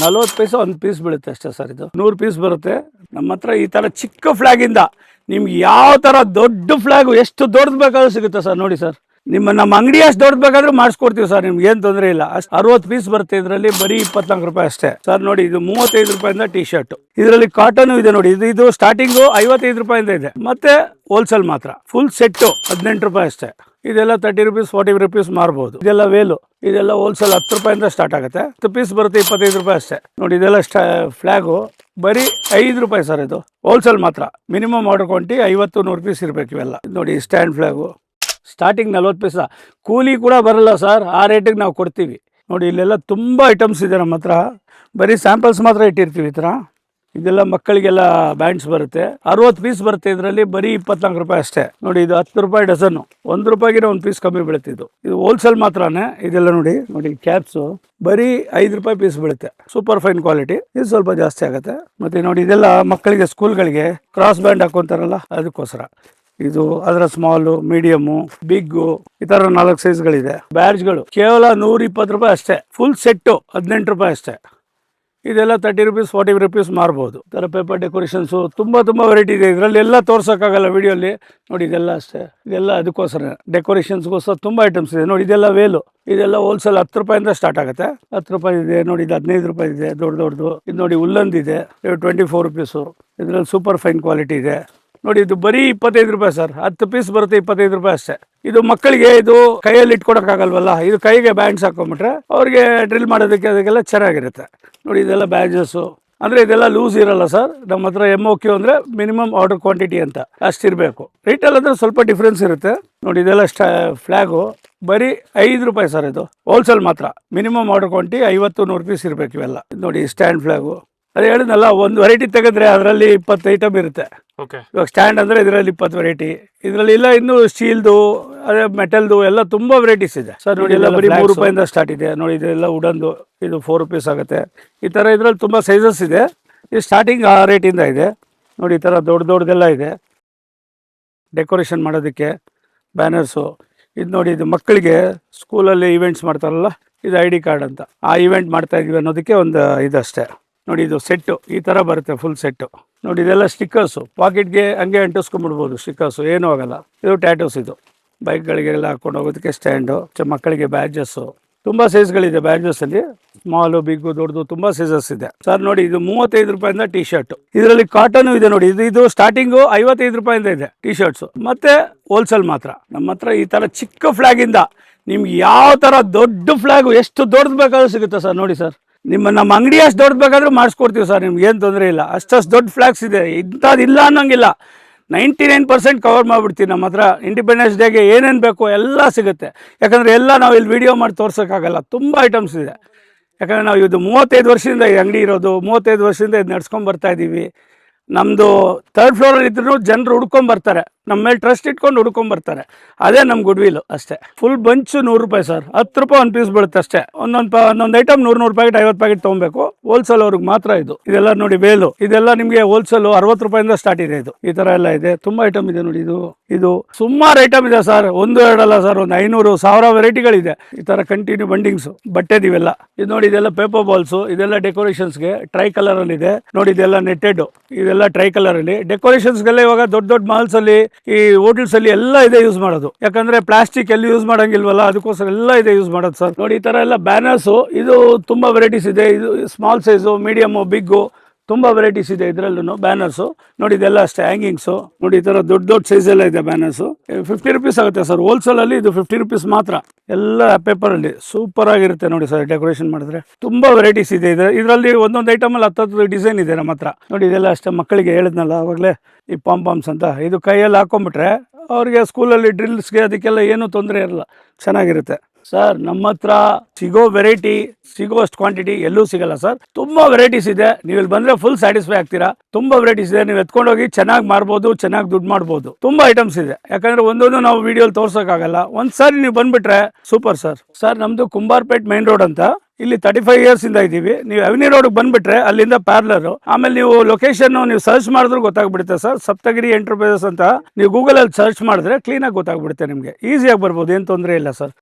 40 ಪೈಸೆ ಒಂದು ಪೀಸ್ ಬೀಳುತ್ತೆ ಅಷ್ಟೇ ಸರ್. ಇದು 100 ಪೀಸ್ ಬರುತ್ತೆ ನಮ್ಮ ಹತ್ರ. ಈ ಥರ ಚಿಕ್ಕ ಫ್ಲಾಗಿಂದ ನಿಮ್ಗೆ ಯಾವ ಥರ ದೊಡ್ಡ ಫ್ಲಾಗು ಎಷ್ಟು ದೊಡ್ಡದು ಬೇಕಾದ್ರೂ ಸಿಗುತ್ತೆ ಸರ್. ನೋಡಿ ಸರ್, ನಮ್ಮ ಅಂಗಡಿ ಅಷ್ಟು ದೊಡ್ಡ ಬೇಕಾದ್ರೂ ಮಾಡಿಸ್ಕೊಡ್ತೀವಿ ಸರ್. ನಿಮ್ಗೆ ಏನು ತೊಂದರೆ ಇಲ್ಲ. ಅಷ್ಟು 60 ಪೀಸ್ ಬರುತ್ತೆ. ಇದರಲ್ಲಿ ಬರೀ 24 ರೂಪಾಯಿ ಅಷ್ಟೇ ಸರ್. ನೋಡಿ, ಇದು 35 ರೂಪಾಯಿಂದ ಟಿ ಶರ್ಟ್. ಇದರಲ್ಲಿ ಕಾಟನ್ ಇದೆ ನೋಡಿ. ಇದು ಸ್ಟಾರ್ಟಿಂಗು 55 ರೂಪಾಯಿಂದ ಇದೆ. ಮತ್ತೆ ಹೋಲ್ಸೇಲ್ ಮಾತ್ರ ಫುಲ್ ಸೆಟ್ಟು 18 ರೂಪಾಯಿ ಅಷ್ಟೇ. ಇದೆಲ್ಲ 30 ರುಪೀಸ್ 40 ರುಪೀಸ್ ಮಾರ್ಬೋದು. ಇದೆಲ್ಲ ವೇಲು, ಇದೆಲ್ಲ ಹೋಲ್ಸೇಲ್ 10 ರೂಪಾಯಿಂದ ಸ್ಟಾರ್ಟ್ ಆಗುತ್ತೆ. 10 ಪೀಸ್ ಬರುತ್ತೆ 25 ರೂಪಾಯಿ ಅಷ್ಟೇ. ನೋಡಿ, ಇದೆಲ್ಲ ಫ್ಲಾಗು ಬರೀ 5 ರೂಪಾಯಿ ಸರ್. ಇದು ಹೋಲ್ಸೇಲ್ ಮಾತ್ರ. ಮಿನಿಮಮ್ ಆರ್ಡರ್ ಕ್ವಾಂಟಿಟಿ 50-100 ಪೀಸ್ ಇರಬೇಕು ಇವೆಲ್ಲ. ನೋಡಿ, ಸ್ಟ್ಯಾಂಡ್ ಫ್ಲಾಗು ಸ್ಟಾರ್ಟಿಂಗ್ 40 ಪೈಸ. ಕೂಲಿ ಕೂಡ ಬರಲ್ಲ ಸರ್, ಆ ರೇಟಿಗೆ ನಾವು ಕೊಡ್ತೀವಿ. ನೋಡಿ, ಇಲ್ಲೆಲ್ಲ ತುಂಬ ಐಟಮ್ಸ್ ಇದೆ ನಮ್ಮ ಹತ್ರ. ಬರೀ ಸ್ಯಾಂಪಲ್ಸ್ ಮಾತ್ರ ಇಟ್ಟಿರ್ತೀವಿ ಈ ಥರ. ಇದೆಲ್ಲ ಮಕ್ಕಳಿಗೆಲ್ಲ ಬ್ಯಾಂಡ್ಸ್ ಬರುತ್ತೆ. 60 ಪೀಸ್ ಬರುತ್ತೆ. ಇದರಲ್ಲಿ ಬರೀ 24 ರೂಪಾಯಿ ಅಷ್ಟೇ. ನೋಡಿ, ಇದು 10 ರೂಪಾಯಿ ಡಜನ್ನು. 1 ರೂಪಾಯಿಗೆ 1 ಪೀಸ್ ಕಮ್ಮಿ ಬೀಳುತ್ತೆ. ಇದು ಹೋಲ್ಸೇಲ್ ಮಾತ್ರನೇ. ಇದೆಲ್ಲ ನೋಡಿ ಕ್ಯಾಪ್ಸು ಬರೀ 5 ರೂಪಾಯಿ ಪೀಸ್ ಬೀಳುತ್ತೆ. Super fine quality. ಇದು ಸ್ವಲ್ಪ ಜಾಸ್ತಿ ಆಗುತ್ತೆ. ಮತ್ತೆ ನೋಡಿ, ಇದೆಲ್ಲ ಮಕ್ಕಳಿಗೆ ಸ್ಕೂಲ್ಗಳಿಗೆ ಕ್ರಾಸ್ ಬ್ಯಾಂಡ್ ಹಾಕೊಂತಾರಲ್ಲ, ಅದಕ್ಕೋಸ್ಕರ. ಇದು ಅದರ ಸ್ಮಾಲು, ಮೀಡಿಯಮು, ಬಿಗ್ಗು, ಈ ತರ 4 ಸೈಜ್ಗಳಿದೆ. ಬ್ಯಾಡ್ಜ್ಗಳು ಕೇವಲ 120 ರೂಪಾಯಿ ಅಷ್ಟೇ. ಫುಲ್ ಸೆಟ್ಟು 18 ರೂಪಾಯಿ ಅಷ್ಟೇ. ಇದೆಲ್ಲ 30 ರುಪೀಸ್ 40 ರುಪೀಸ್ ಮಾರ್ಬೋದು. ಥರ ಪೇಪರ್ ಡೆಕೋರೇಷನ್ಸು ತುಂಬ ವೆರೈಟಿ ಇದೆ. ಇದರಲ್ಲಿ ಎಲ್ಲ ತೋರ್ಸೋಕ್ಕಾಗಲ್ಲ ವಿಡಿಯೋಲಿ. ನೋಡಿ, ಇದೆಲ್ಲ ಅಷ್ಟೇ. ಇದೆಲ್ಲ ಅದಕ್ಕೋಸ್ಕರ ಡೆಕೋರೇಷನ್ಸ್ಗೋಸ್ಕರ ತುಂಬ ಐಟಮ್ಸ್ ಇದೆ. ನೋಡಿ, ಇದೆಲ್ಲ ವೇಲು. ಇದೆಲ್ಲ ಹೋಲ್ಸೇಲ್ 10 ರೂಪಾಯಿಂದ ಸ್ಟಾರ್ಟ್ ಆಗುತ್ತೆ. 10 ರೂಪಾಯಿ ಇದೆ. ನೋಡಿ, ಇದು 15 ರೂಪಾಯಿ ಇದೆ ದೊಡ್ಡದು. ಇದು ನೋಡಿ, ಉಲ್ಲಂದಿದೆ. ಇದು 24 ರುಪೀಸು. ಇದರಲ್ಲಿ ಸೂಪರ್ ಫೈನ್ ಕ್ವಾಲಿಟಿ ಇದೆ. ನೋಡಿ, ಇದು ಬರೀ 25 ರೂಪಾಯಿ ಸರ್. 10 ಪೀಸ್ ಬರುತ್ತೆ 25 ರೂಪಾಯಿ ಅಷ್ಟೇ. ಇದು ಮಕ್ಕಳಿಗೆ ಇದು ಕೈಯಲ್ಲಿ ಇಟ್ಕೊಡಕ್ಕಾಗಲ್ವಲ್ಲ, ಇದು ಕೈಗೆ ಬ್ಯಾಂಡ್ಸ್ ಹಾಕೊಂಡ್ಬಿಟ್ರೆ ಅವ್ರಿಗೆ ಡ್ರಿಲ್ ಮಾಡೋದಕ್ಕೆ ಅದಕ್ಕೆಲ್ಲ ಚೆನ್ನಾಗಿರುತ್ತೆ. ನೋಡಿ, ಇದೆಲ್ಲ ಬ್ಯಾಡ್ಜಸ್ಸು. ಅಂದರೆ ಇದೆಲ್ಲ ಲೂಸ್ ಇರಲ್ಲ ಸರ್. ನಮ್ಮ ಹತ್ರ MOQ ಅಂದರೆ ಮಿನಿಮಮ್ ಆರ್ಡರ್ ಕ್ವಾಂಟಿಟಿ ಅಂತ ಅಷ್ಟಿರಬೇಕು. ರಿಟೇಲ್ ಅಂದರೆ ಸ್ವಲ್ಪ ಡಿಫ್ರೆನ್ಸ್ ಇರುತ್ತೆ. ನೋಡಿ, ಇದೆಲ್ಲ ಫ್ಲಾಗು ಬರೀ 5 ರೂಪಾಯಿ ಸರ್. ಇದು ಹೋಲ್ಸೇಲ್ ಮಾತ್ರ. ಮಿನಿಮಮ್ ಆರ್ಡರ್ ಕ್ವಾಂಟಿಟಿ 50-100 ಪೀಸ್ ಇರಬೇಕು ಇವೆಲ್ಲ. ನೋಡಿ, ಸ್ಟ್ಯಾಂಡ್ ಫ್ಲಾಗು. ಅದೇ ಹೇಳಿದ್ನಲ್ಲ, ಒಂದು ವೆರೈಟಿ ತೆಗೆದ್ರೆ ಅದರಲ್ಲಿ 20 ಐಟಮ್ ಇರುತ್ತೆ. ಇವಾಗ ಸ್ಟ್ಯಾಂಡ್ ಅಂದರೆ ಇದರಲ್ಲಿ 20 ವೆರೈಟಿ. ಇದರಲ್ಲಿ ಇಲ್ಲ ಇನ್ನು ಸ್ಟೀಲ್ದು, ಅದೇ ಮೆಟಲ್ದು ಎಲ್ಲ ತುಂಬ ವೆರೈಟೀಸ್ ಇದೆ ಸರ್. ನೋಡಿ, ಎಲ್ಲ ಬರೀ 3 ರೂಪಾಯಿಂದ ಸ್ಟಾರ್ಟ್ ಇದೆ. ನೋಡಿ, ಇದೆಲ್ಲ ವುಡನ್ದು. ಇದು 4 ರುಪೀಸ್ ಆಗುತ್ತೆ. ಈ ಥರ ಇದರಲ್ಲಿ ತುಂಬ ಸೈಜಸ್ ಇದೆ. ಇದು ಸ್ಟಾರ್ಟಿಂಗ್ ಆ ರೇಟಿಂದ ಇದೆ. ನೋಡಿ, ಈ ಥರ ದೊಡ್ಡದೆಲ್ಲ ಇದೆ ಡೆಕೋರೇಷನ್ ಮಾಡೋದಕ್ಕೆ. ಬ್ಯಾನರ್ಸು ಇದು ನೋಡಿ, ಇದು ಮಕ್ಕಳಿಗೆ ಸ್ಕೂಲಲ್ಲಿ ಈವೆಂಟ್ಸ್ ಮಾಡ್ತಾರಲ್ಲ, ಇದು ID ಕಾರ್ಡ್ ಅಂತ. ಆ ಈವೆಂಟ್ ಮಾಡ್ತಾ ಇದೀವಿ ಅನ್ನೋದಕ್ಕೆ ಒಂದು ಇದಷ್ಟೇ. ನೋಡಿ, ಇದು ಸೆಟ್ಟು ಈ ಥರ ಬರುತ್ತೆ ಫುಲ್ ಸೆಟ್ಟು. ನೋಡಿ, ಇದೆಲ್ಲ ಸ್ಟಿಕ್ಕರ್ಸು. ಪಾಕೆಟ್ಗೆ ಹಂಗೆ ಅಂಟಿಸ್ಕೊಂಡ್ಬಿಡ್ಬೋದು ಸ್ಟಿಕ್ಕರ್ಸು, ಏನೂ ಆಗಲ್ಲ. ಇದು ಟ್ಯಾಟೂಸ್. ಇದು ಬೈಕ್ಗಳಿಗೆಲ್ಲ ಹಾಕೊಂಡು ಹೋಗೋದಕ್ಕೆ ಸ್ಟ್ಯಾಂಡು. ಮಕ್ಕಳಿಗೆ ಬ್ಯಾಡ್ಜಸ್ಸು ತುಂಬ ಸೈಜ್ಗಳಿದೆ. ಬ್ಯಾಡ್ಜಸ್ಸಲ್ಲಿ ಸ್ಮಾಲು, ಬಿಗ್ಗು, ದೊಡ್ಡದು ತುಂಬ ಸೈಜಸ್ ಇದೆ ಸರ್. ನೋಡಿ, ಇದು 35 ರೂಪಾಯಿಂದ ಟಿ ಶರ್ಟ್. ಇದರಲ್ಲಿ ಕಾಟನು ಇದೆ. ನೋಡಿ, ಇದು ಸ್ಟಾರ್ಟಿಂಗು 55 ರೂಪಾಯಿಂದ ಇದೆ ಟಿ ಶರ್ಟ್ಸು. ಮತ್ತೆ ಹೋಲ್ಸೇಲ್ ಮಾತ್ರ. ನಮ್ಮ ಹತ್ರ ಈ ಥರ ಚಿಕ್ಕ ಫ್ಲಾಗಿಂದ ನಿಮ್ಗೆ ಯಾವ ಥರ ದೊಡ್ಡ ಫ್ಲಾಗು ಎಷ್ಟು ದೊಡ್ಡದು ಬೇಕಾದ್ರೂ ಸಿಗುತ್ತೆ ಸರ್. ನೋಡಿ ಸರ್, ನಮ್ಮ ಅಂಗಡಿ ಅಷ್ಟು ದೊಡ್ಡ ಬೇಕಾದ್ರೂ ಮಾಡಿಸ್ಕೊಡ್ತೀವಿ ಸರ್. ನಿಮ್ಗೆ ಏನು ತೊಂದರೆ ಇಲ್ಲ. ಅಷ್ಟು ದೊಡ್ಡ ಫ್ಲಾಗ್ಸ್ ಇದೆ. ಇಂಥದ್ದು ಇಲ್ಲ ಅನ್ನೋಂಗಿಲ್ಲ. 99% ಕವರ್ ಮಾಡಿಬಿಡ್ತೀವಿ. ನಮ್ಮ ಹತ್ರ ಇಂಡಿಪೆಂಡೆನ್ಸ್ ಡೇಗೆ ಏನೇನು ಬೇಕೋ ಎಲ್ಲ ಸಿಗುತ್ತೆ. ಯಾಕಂದರೆ ಎಲ್ಲ ನಾವು ಇಲ್ಲಿ ವಿಡಿಯೋ ಮಾಡಿ ತೋರ್ಸೋಕ್ಕಾಗಲ್ಲ. ತುಂಬ ಐಟಮ್ಸ್ ಇದೆ. ಯಾಕಂದರೆ ನಾವು ಇದು 35 ವರ್ಷದಿಂದ ಈ ಅಂಗಡಿ ಇರೋದು. 35 ವರ್ಷದಿಂದ ಇದು ನಡ್ಸ್ಕೊಂಡು ಬರ್ತಾ ಇದ್ದೀವಿ. ನಮ್ಮದು 3rd ಫ್ಲೋರಲ್ಲಿ ಇದ್ರೂ ಜನರು ಹುಡ್ಕೊಂಬರ್ತಾರೆ. ನಮ್ಮ ಮೇಲೆ ಟ್ರಸ್ಟ್ ಇಟ್ಕೊಂಡು ಹುಡ್ಕೊಂಬರ್ತಾರೆ. ಅದೇ ನಮ್ಮ ಗುಡ್ವಿಲು ಅಷ್ಟೇ. ಫುಲ್ ಬಂಚು 100 ರೂಪಾಯಿ ಸರ್. 10 ರೂಪಾಯಿ ಒಂದು ಪೀಸ್ ಬೀಳುತ್ತೆ ಅಷ್ಟೇ. ಒಂದೊಂದು ಐಟಮ್ 100 ಪ್ಯಾಕೆಟ್ 50 ಪ್ಯಾಕೆಟ್ ತೊಗೊಬೇಕು. ಹೋಲ್ಸೇಲ್ ಅವ್ರಿಗೆ ಮಾತ್ರ ಇದು. ಇದೆಲ್ಲ ನೋಡಿ, ವೇಲು. ಇದೆಲ್ಲ ನಿಮಗೆ ಹೋಲ್ಸೇಲು 60 ರೂಪಾಯಿಂದ ಸ್ಟಾರ್ಟ್ ಇದೆ. ಇದು ಈ ಥರ ಎಲ್ಲ ಇದೆ. ತುಂಬ ಐಟಮ್ ಇದೆ. ನೋಡಿ, ಇದು ಸುಮಾರು ಐಟಮ್ ಇದೆ ಸರ್. 1-2 ಅಲ್ಲ ಸರ್, ಒಂದು 500-1000 ವೆರೈಟಿಗಳಿದೆ. ಈ ಥರ ಕಂಟಿನ್ಯೂ ಬಂಡಿಂಗ್ಸು ಬಟ್ಟೆದಿವೆಲ್ಲ. ಇದು ನೋಡಿ, ಇದೆಲ್ಲ ಪೇಪರ್ ಬಾಲ್ಸು. ಇದೆಲ್ಲ ಡೆಕೋರೇಷನ್ಸ್ಗೆ ಟ್ರೈ ಕಲರಲ್ಲಿ ಇದೆ. ನೋಡಿ, ಇದೆಲ್ಲ ನೆಟ್ಟೆಡ್. ಇದೆಲ್ಲ ಟ್ರೈ ಕಲರಲ್ಲಿ ಡೆಕೋರೇಷನ್ಸ್ಗೆಲ್ಲ ಇವಾಗ ದೊಡ್ಡ ಮಾಲ್ಸ್ ಅಲ್ಲಿ, ಈ ಹೋಟೆಲ್ಸ್ ಅಲ್ಲಿ ಎಲ್ಲ ಇದೆ ಯೂಸ್ ಮಾಡೋದು. ಯಾಕಂದ್ರೆ ಪ್ಲಾಸ್ಟಿಕ್ ಎಲ್ಲಿ ಯೂಸ್ ಮಾಡಂಗಿಲ್ವಲ್ಲ, ಅದಕ್ಕೋಸ್ಕರ ಎಲ್ಲ ಇದೆ ಯೂಸ್ ಮಾಡೋದು ಸರ್. ನೋಡಿ, ಈ ತರ ಎಲ್ಲ ಬ್ಯಾನರ್ಸು. ಇದು ತುಂಬಾ ವೆರೈಟೀಸ್ ಇದೆ. ಇದು ಸ್ಮಾಲ್ ಸೈಜು, ಮೀಡಿಯಮು, ಬಿಗ್ಗು, ತುಂಬ ವೆರೈಟೀಸ್ ಇದೆ ಇದರಲ್ಲೂ ಬ್ಯಾನರ್ಸು. ನೋಡಿ, ಇದೆಲ್ಲ ಅಷ್ಟೇ ಹ್ಯಾಂಗಿಂಗ್ಸು. ನೋಡಿ, ಈ ಥರ ದೊಡ್ಡ ಸೈಜ್ ಎಲ್ಲ ಇದೆ ಬ್ಯಾನರ್ಸು. 50 ರುಪೀಸ್ ಆಗುತ್ತೆ ಸರ್. ಹೋಲ್ಸೇಲಲ್ಲಿ ಇದು 50 ರುಪೀಸ್ ಮಾತ್ರ. ಎಲ್ಲ ಪೇಪರಲ್ಲಿ ಸೂಪರ್ ಆಗಿರುತ್ತೆ ನೋಡಿ ಸರ್. ಡೆಕೋರೇಷನ್ ಮಾಡಿದ್ರೆ ತುಂಬ ವೆರೈಟೀಸ್ ಇದೆ. ಇದರಲ್ಲಿ ಒಂದೊಂದು ಐಟಮಲ್ಲಿ 10 ಡಿಸೈನ್ ಇದೆ ನಮ್ಮ ಹತ್ರ. ನೋಡಿ, ಇದೆಲ್ಲ ಅಷ್ಟೇ. ಮಕ್ಕಳಿಗೆ ಹೇಳಿದ್ನಲ್ಲ ಆವಾಗಲೇ, ಈ ಪಾಂಪಾಮ್ಸ್ ಅಂತ. ಇದು ಕೈಯಲ್ಲಿ ಹಾಕೊಂಡ್ಬಿಟ್ರೆ ಅವ್ರಿಗೆ ಸ್ಕೂಲಲ್ಲಿ ಡ್ರಿಲ್ಸ್ಗೆ ಅದಕ್ಕೆಲ್ಲ ಏನೂ ತೊಂದರೆ ಇರಲ್ಲ. ಚೆನ್ನಾಗಿರುತ್ತೆ ಸರ್. ನಮ್ಮ ಹತ್ರ ಸಿಗೋ ವೆರೈಟಿ, ಸಿಗೋಷ್ಟು ಕ್ವಾಂಟಿಟಿ ಎಲ್ಲೂ ಸಿಗಲ್ಲ ಸರ್. ತುಂಬಾ ವೆರೈಟೀಸ್ ಇದೆ. ನೀವು ಇಲ್ಲಿ ಬಂದ್ರೆ ಫುಲ್ ಸ್ಯಾಟಿಸ್ಫೈ ಆಗ್ತೀರಾ. ತುಂಬಾ ವೆರೈಟೀಸ್ ಇದೆ. ನೀವು ಎತ್ಕೊಂಡೋಗಿ ಚೆನ್ನಾಗಿ ಮಾರ್ಬೋದು, ಚೆನ್ನಾಗಿ ದುಡ್ಡು ಮಾಡ್ಬೋದು. ತುಂಬಾ ಐಟಮ್ಸ್ ಇದೆ. ಯಾಕಂದ್ರೆ ಒಂದೊಂದು ನಾವು ವಿಡಿಯೋಲಿ ತೋರ್ಸೋಕ್ಕಾಗಲ್ಲ. ಒಂದ್ಸಾರಿ ನೀವು ಬಂದ್ಬಿಟ್ರೆ ಸೂಪರ್ ಸರ್. ಸರ್, ನಮ್ದು ಕುಂಬಾರ್ಪೇಟ್ ಮೈನ್ ರೋಡ್ ಅಂತ. ಇಲ್ಲಿ 35 ಇಯರ್ಸ್ ಇಂದ ಇದ್ದೀವಿ. ನೀವು ಅವೆನ್ಯೂ ರೋಡ್ ಬಂದ್ಬಿಟ್ರೆ ಅಲ್ಲಿಂದ ಪ್ಯಾರ್ಲರ್. ಆಮೇಲೆ ನೀವು ಲೊಕೇಶನ್ ನೀವು ಸರ್ಚ್ ಮಾಡಿದ್ರು ಗೊತ್ತಾಗ್ಬಿಡುತ್ತೆ ಸರ್. ಸಪ್ತಗಿರಿ ಎಂಟರ್ಪ್ರೈಸಸ್ ಅಂತ ನೀವು ಗೂಗಲ್ ಅಲ್ಲಿ ಸರ್ಚ್ ಮಾಡಿದ್ರೆ ಕ್ಲೀನ್ ಆಗಿ ಗೊತ್ತಾಗ್ಬಿಡುತ್ತೆ ನಿಮಗೆ. ಈಸಿಯಾಗಿ ಬರ್ಬೋದು, ಏನು ತೊಂದರೆ ಇಲ್ಲ ಸರ್.